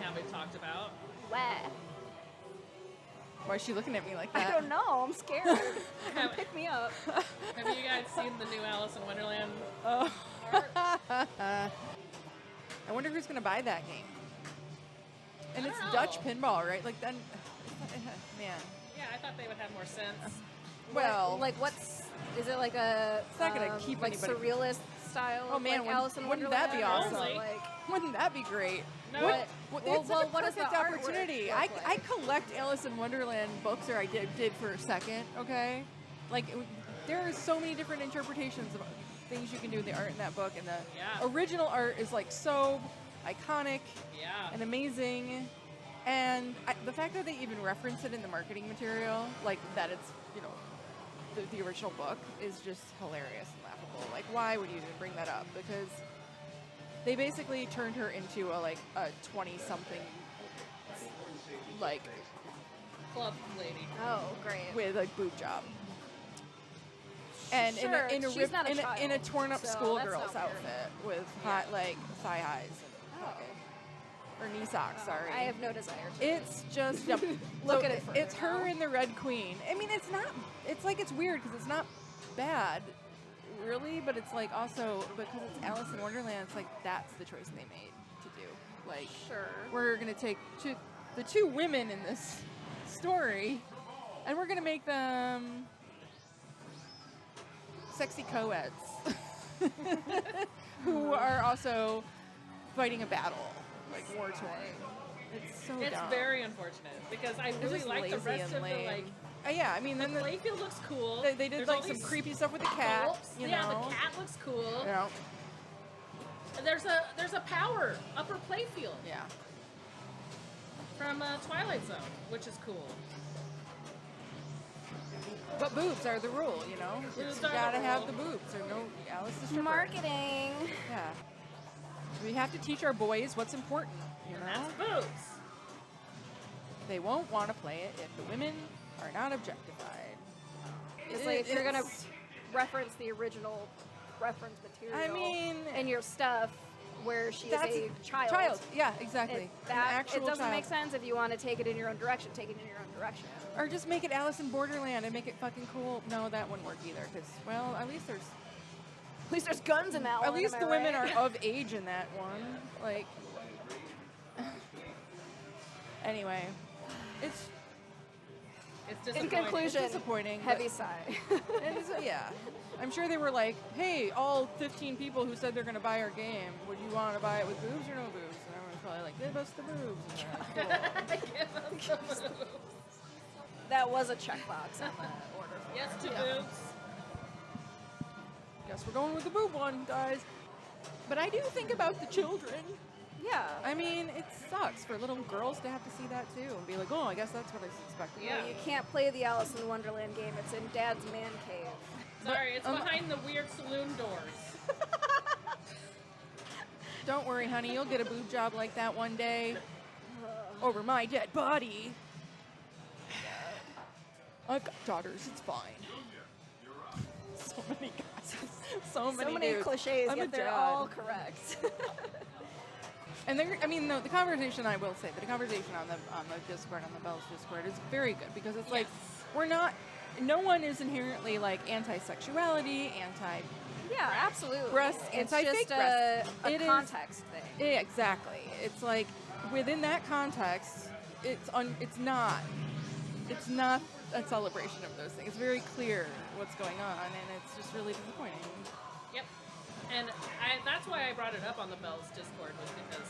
haven't talked about. Where? Why is she looking at me like that? I don't know. I'm scared. Have, Pick me up. have you guys seen the new Alice in Wonderland Oh. art? I wonder who's going to buy that game. And I it's don't know. Dutch pinball, right? Like, then, man. Yeah, I thought they would have more sense. Well, like what's? Is it like a? It's not gonna keep like anybody- surrealist style. Oh, man, like Alice in wouldn't that be Wonderland? awesome? Or like, wouldn't that be great? No. What, Well, it's well, such a what does the perfect artwork opportunity. look I like? collect Alice in Wonderland books, or I did for a second, okay? Like, there are so many different interpretations of things you can do with the art in that book, and the Yeah. original art is, like, so iconic Yeah. and amazing. And the fact that they even reference it in the marketing material, like that it's, you know, the original book, is just hilarious and laughable. Like, why would you even bring that up? Because they basically turned her into a 20-something, like, Club lady. oh, great. with a boob job. And Sure, in a she's rip- not a in child, a torn up so that's schoolgirl's not weird. outfit with hot thigh highs and or knee socks. Sorry, I have no desire to. It's just Look at it further It's her now. and the Red Queen. I mean, it's not. It's like it's weird because it's not bad, really, but it's like also because it's Alice in Wonderland. It's like that's the choice they made to do. Like, Sure. we're gonna take the two women in this story, and we're gonna make them sexy co-eds who are also fighting a battle, like war torn. It's so It's dumb. very unfortunate because I It's really just like the lazy rest and of the lame. like. Yeah, I mean, then the, Playfield looks cool. they did There's like all some these creepy stuff with the cat. sculpts. You Yeah, know? the cat looks cool. You know? And there's a power upper playfield Yeah. from Twilight Zone, which is cool. But boobs are the rule, you know? Boobs You are gotta the have rule. the boobs, or no Alice the stripper. Marketing. Yeah. We have to teach our boys what's important, you And know? that's boobs. They won't want to play it if the women are not objectified. It's like if you're gonna It's- reference the original reference material. I mean, in your stuff where she is that's a child. Child, yeah, exactly. It, An that, actual it doesn't child. make sense if you want to take it in your own direction. Take it in your own direction. Or just make it Alice in Borderland and make it fucking cool. No, that wouldn't work either. Because, well, at least there's At least there's guns in that one. At least am the I women right? are of age in that one. Like, anyway, it's It's In disappointing. conclusion, disappointing. heavy but- sigh. and yeah, I'm sure they were like, "Hey, all 15 people who said they're gonna buy our game, would you want to buy it with boobs or no boobs?" And everyone's probably like, "Give us the boobs." And they're like, "Cool." That was a checkbox on the order. Yes to Yeah. boobs. Guess we're going with the boob one, guys. But I do think about the children. Yeah. I mean, it sucks for little girls to have to see that too and be like, "Oh, I guess that's what I expected." Yeah. You can't play the Alice in Wonderland game. It's in Dad's man cave. Sorry, it's Um, behind the weird saloon doors. Don't worry, honey. You'll get a boob job like that one day. Over my dead body. I've got daughters. It's fine. So many guys. So many, So many dudes. cliches, I'm a yet they're dad. all correct. And the conversation, I will say, the conversation on the Discord, on the Bells Discord, is very good because it's like we're not. No one is inherently like anti-sexuality, anti. Yeah, absolutely. Breasts, it's anti-fake just a breasts. It is- context thing. Yeah, exactly. It's like within that context, it's not a celebration of those things. It's very clear what's going on, and it's just really disappointing. Yep. And that's why I brought it up on the Bells Discord, was because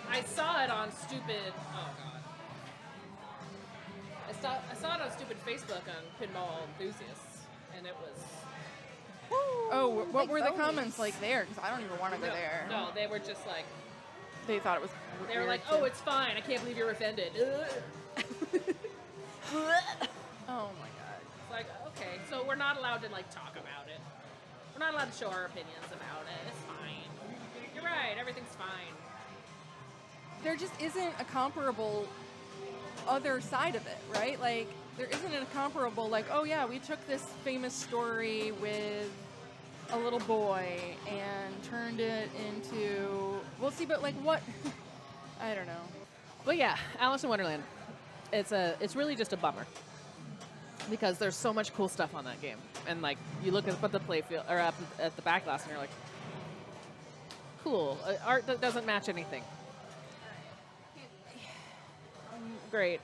I saw it on stupid. Oh god. I saw it on stupid Facebook on Pinball Enthusiasts, and it was. Oh, what big were the bonies. comments like there? Because I don't even want to go there. No, they were just like. They thought it was. They were weird, like, too. "Oh, it's fine. I can't believe you're offended." Oh my god. It's like, okay, so we're not allowed to like talk about it. We're not allowed to show our opinions about it. It's fine. You're right. Everything's fine. There just isn't a comparable other side of it, right? Like, there isn't a comparable, like, oh yeah, we took this famous story with a little boy and turned it into, well, see, but like what? I don't know. But yeah, Alice in Wonderland. It's really just a bummer because there's so much cool stuff on that game, and like you look up at the playfield or up at the back glass, and you're like, cool. Art that doesn't match anything. Great.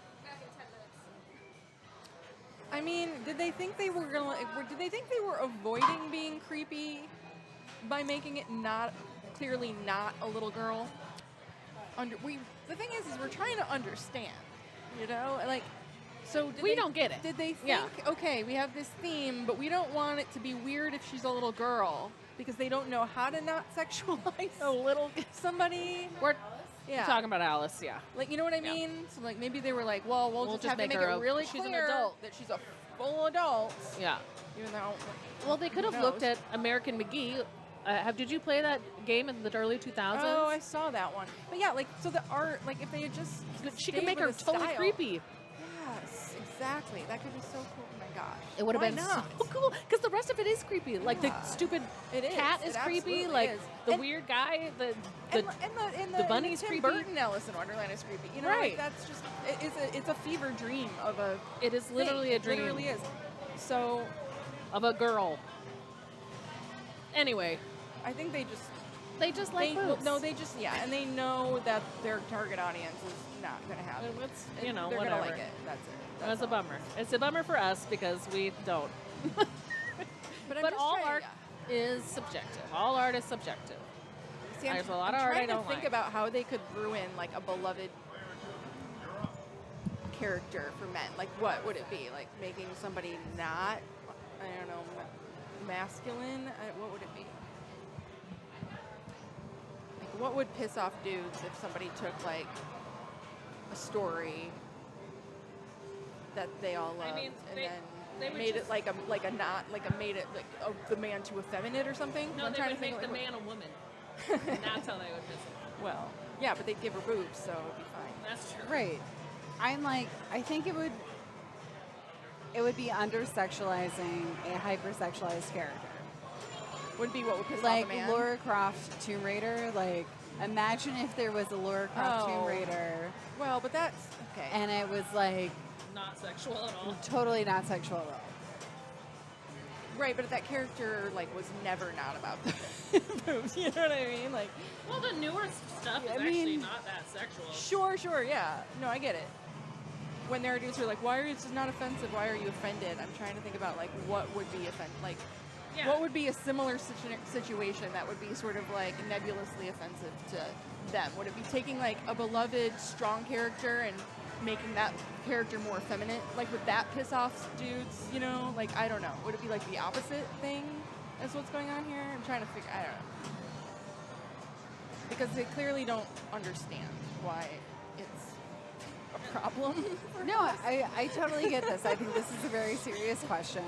I mean, did they think they were gonna? Did they think they were avoiding being creepy by making it clearly not a little girl? The thing is we're trying to understand, you know, like. So We don't get it. Did they think, Yeah. okay, we have this theme, but we don't want it to be weird if she's a little girl because they don't know how to not sexualize A little. somebody? We're Yeah. talking about Alice, yeah. Like, you know what I Yeah. mean? So, like, maybe they were like, well, we'll just have to make make her it really she's clear an adult. that she's a full adult. Yeah. Even though, Well, they could who have looked knows? at American McGee. Did you play that game in the early 2000s? Oh, I saw that one. But yeah, like, so the art, like, if they had just She stayed could make with her the totally style- creepy. Yes, exactly. That could be so cool. Oh my gosh. It would have Why been not? so cool because the rest of it is creepy. Like the Yeah. stupid It is. cat It is creepy. absolutely Like is. the And- weird guy. The the bunny's Tim creepy. Burton Alice in Wonderland is creepy. You know, Right. like that's just it's a fever dream of a. it is literally thing. a dream It literally is. So of a girl. Anyway, I think they just they just like well, boobs. no, they just and they know that their target audience is not going to have it. It's, They're whatever. gonna like it. That's it. That's It's a all. bummer. It's a bummer for us because we don't. But, I'm But just all trying- art yeah. is subjective. All art is subjective. See, There's a lot I'm of art I trying to don't think like. about how they could ruin like a beloved character for men. Like, what would it be? Like making somebody not, I don't know, masculine. What would it be? Like, what would piss off dudes if somebody took like a story that they all loved mean, and they then would made just- it like made it like the man too effeminate or something? No, I'm they trying would to think make the like, man a woman. And that's how they would piss him off. well, yeah, but they'd give her boobs, so it'd be fine. That's true. Right. I think it would be under-sexualizing a hyper-sexualized character. Would be what would piss Like off a man. Lara Croft Tomb Raider. Like, imagine if there was a Lara Croft Oh. Tomb Raider Well, but that's okay. and it was like Not sexual at all. totally not sexual at all. Right, but that character like was never not about the boobs. You know what I mean? Like, Well, the newer stuff is I actually mean- not that sexual. sure, yeah. No, I get it. When there are dudes who are like, "Why are you? This is not offensive. Why are you offended?" I'm trying to think about like what would be like. Yeah. What would be a similar situation that would be sort of like nebulously offensive to them? Would it be taking like a beloved, strong character and making that character more effeminate? Like, would that piss off dudes? You know, like I don't know. Would it be like the opposite thing? That's what's going on here. I'm trying to figure. I don't know. Because they clearly don't understand why it's a problem. No, I totally get this. I think this is a very serious question.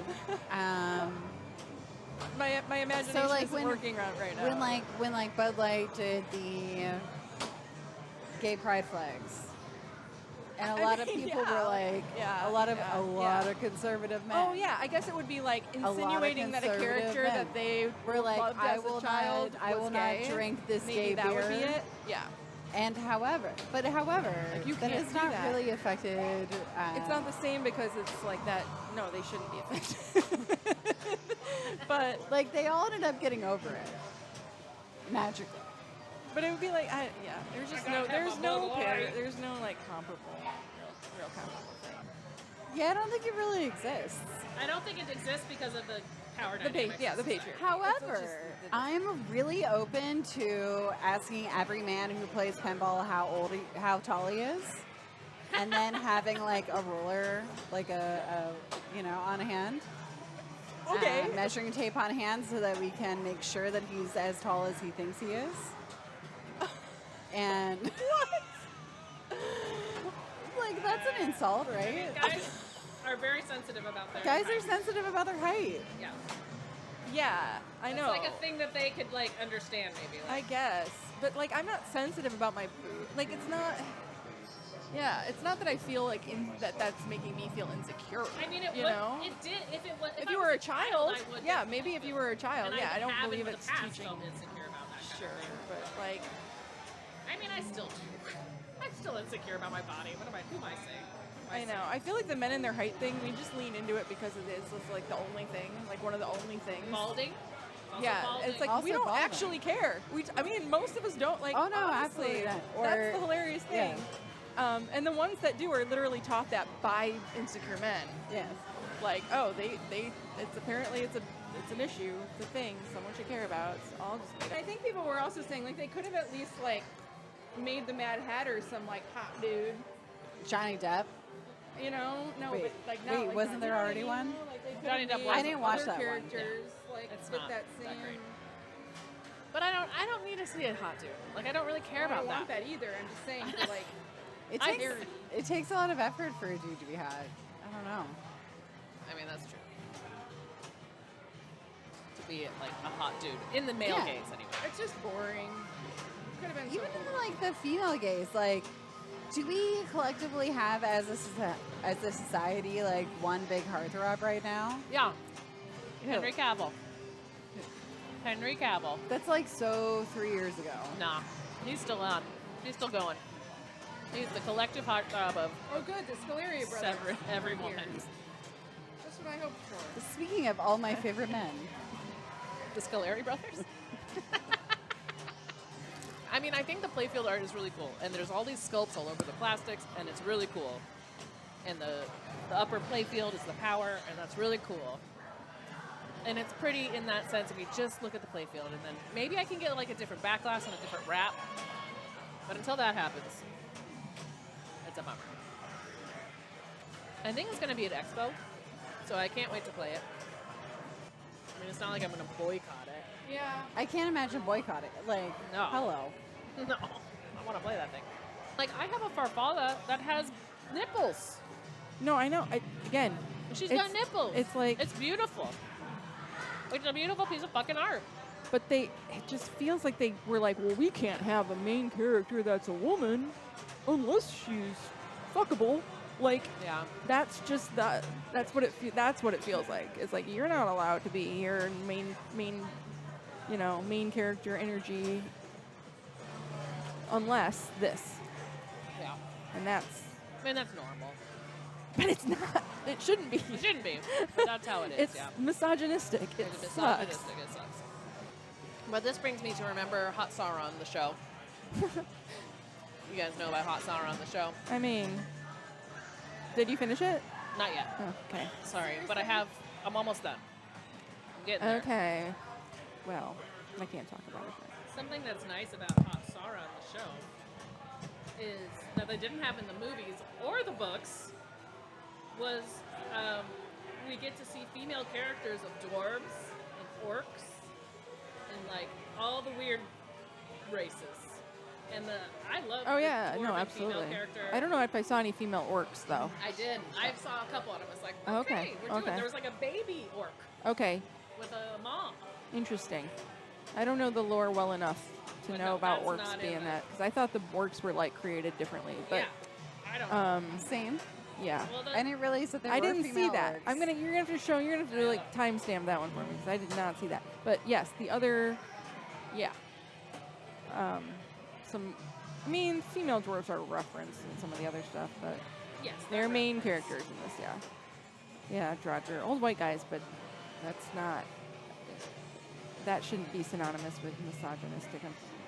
My imagination like, isn't when- working right now. When Bud Light did the gay pride flags, and a I lot of mean, people yeah, were like, yeah, a lot yeah. of conservative men. Oh yeah, I guess it would be like lot of insinuating that a conservative character men that they We're like, loved I as will a child not, I was will gay. not drink this Maybe gay that beer. would be it. Yeah, And however, Like, you that can't has do not that. really affected. it's not the same because it's like that. No, they shouldn't be offended. but like they all ended up getting over it magically. it would be like there's just gotta no have there's a no Bud pair, Light. there's no like comparable real comparable thing. Yeah, I don't think it really exists. I don't think it exists because of the power The dynamics. the Patriot. However, I'm really open to asking every man who plays pinball how tall he is, and then having like a ruler, like a on hand. Okay. Measuring tape on hand so that we can make sure that he's as tall as he thinks he is. And like that's an insult, right? Guys are very sensitive about their Guys are height. sensitive about their height. Yeah. Yeah, I know. It's like a thing that they could like understand maybe. I Like, guess, but like I'm not sensitive about my boob. Like it's not. Yeah, it's not that I feel like that's making me feel insecure. I mean, it you would. know. It did. If it was. If I you was were a child, I would yeah, definitely maybe if feel you were a child, And yeah, I don't haven't believe in it's the past teaching. felt insecure about that kind Sure, of thing. but like, I'm still insecure about my body. Who am I saying? I know. I feel like the men in their height thing, we just lean into it because it is just like the only thing, like one of the only things. Balding? Also Yeah, balding. it's like Also we don't balding. actually care. I mean, most of us don't. Like, Oh, no, honestly, absolutely not. that's Or- the hilarious thing. And the ones that do are literally taught that by insecure men. Yes. Like, oh, it's apparently it's an issue, it's a thing someone should care about. It's all just made up. I think people were also saying like they could have at least like made the Mad Hatter some like hot dude, Johnny Depp. you know? No, Wait, but like not wait, like wasn't that. there You know what already I mean? one? You know, like, they could Johnny have Depp made was- I didn't watch other that one. characters like It's with not that that same. great. But I don't need to see a hot dude. Like I don't really care I don't about want that either. I'm just saying for like It takes a lot of effort for a dude to be hot. I don't know. I mean, that's true. To be like a hot dude in the male Yeah. gaze, anyway. it's just boring. Could have been Even so in cool. like the female gaze, like, do we collectively have as a society like one big heartthrob right now? Yeah. Henry Cavill. Henry Cavill. That's like so 3 years ago. Nah, he's still on. He's still going. He's the collective heartthrob of Oh, good, the Scaleria brothers. every are here. woman. That's what I hoped for. Speaking of all my favorite men, The Scaleri brothers. I mean, I think the playfield art is really cool, and there's all these sculpts all over the plastics, and it's really cool. And the upper playfield is the power, and that's really cool. And it's pretty in that sense if you just look at the playfield, and then maybe I can get like a different backglass and a different wrap. But until that happens, it's a bummer. I think it's going to be at Expo, so I can't wait to play it. I mean, it's not like I'm going to boycott it. Yeah. I can't imagine boycotting. Like, No. hello. No, I want to play that thing. Like, I have a Farfalla that has nipples. No, I know. Again, She's It's- got nipples. it's like- it's beautiful. It's a beautiful piece of fucking art. but it just feels like they were like, well, we can't have a main character that's a woman unless she's fuckable. Like, Yeah. that's just that. That's what it feels like. It's like you're not allowed to be your main, main character energy unless this, Yeah. and that's. I mean, that's normal. But it's not. It shouldn't be. It shouldn't be, but that's how it is. It's Yeah. misogynistic. It It's sucks. misogynistic. It sucks. But this brings me to remember Hot Sauron, the show. You guys know about Hot Sauron, the show? I mean, did you finish it? Not yet. Oh, okay. Sorry, but I'm almost done. I'm getting there. Okay. Well, I can't talk about it. Something that's nice about Hot Sauron, the show, is that they didn't have in the movies or the books was we get to see female characters of dwarves and orcs and like all the weird races. And I love Oh the yeah, dwarven no, female absolutely. character. I don't know if I saw any female orcs though. I did. I saw a couple, and I was like, Okay, okay, we're doing. okay. There was like a baby orc Okay, with a mom. interesting. I don't know the lore well enough to But know no, about that's orcs not in being the- that because I thought the orcs were like created differently. But Yeah, I don't know. Same. yeah. Well, I didn't realize that there I were didn't see female that. orcs. You're gonna have to like timestamp that one for me because I did not see that. But yes, the other, yeah. I mean, female dwarves are referenced in some of the other stuff, but yes, they're main characters in this. Yeah, yeah, Drodger, old white guys, but that's not. That shouldn't be synonymous with misogynistic,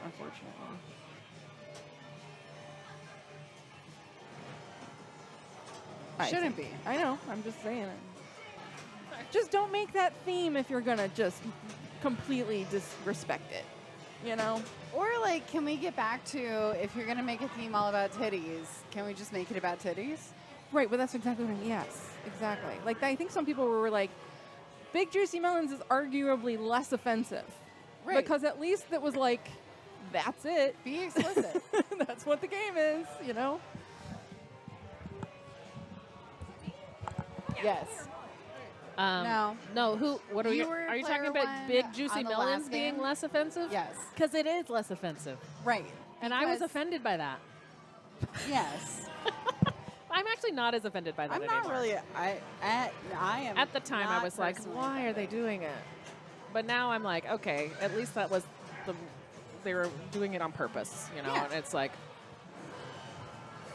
unfortunately. I Shouldn't think. be. I know. I'm just saying it. Just don't make that theme if you're gonna just completely disrespect it. You know? Or like, can we get back to if you're gonna make a theme all about titties, can we just make it about titties? Right. Well, that's exactly what I mean. Yes, exactly. Like I think some people were like, "Big Juicy Melons" is arguably less offensive, Right. Because at least it was like, that's it. Be explicit. That's what the game is. You know? Yes. No. No. Who? What are You you? were Are you talking player about one Big Juicy on the Melons last being game? less offensive? Yes. Because it is less offensive, Right. and I was Because- offended by that. Yes. I'm actually not as offended by that I'm not anymore. really. I am. At the time, I not was like, personally why are they offended. doing it? But now I'm like, okay, at least that was the they were doing it on purpose, you know. Yeah. And it's like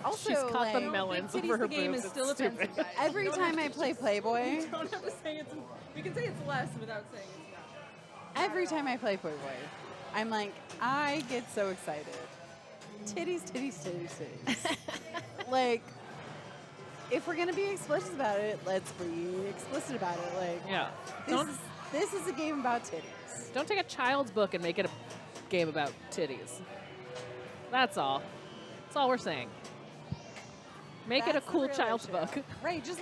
Also, she's caught the like, melons Big over her Titties the game boobs. is It's still stupid. offensive, guys. Every You don't time have I to play Playboy, You don't have to say it's. We can say it's less without saying it's not. every time I play Playboy, I'm like, I get so excited. Titties, titties, titties, titties. Like, if we're gonna be explicit about it, let's be explicit about it. Like, Yeah. this is a game about titties. Don't take a child's book and make it a game about titties. That's all. That's all we're saying. Make it a That's the cool real child's issue. book. Right, just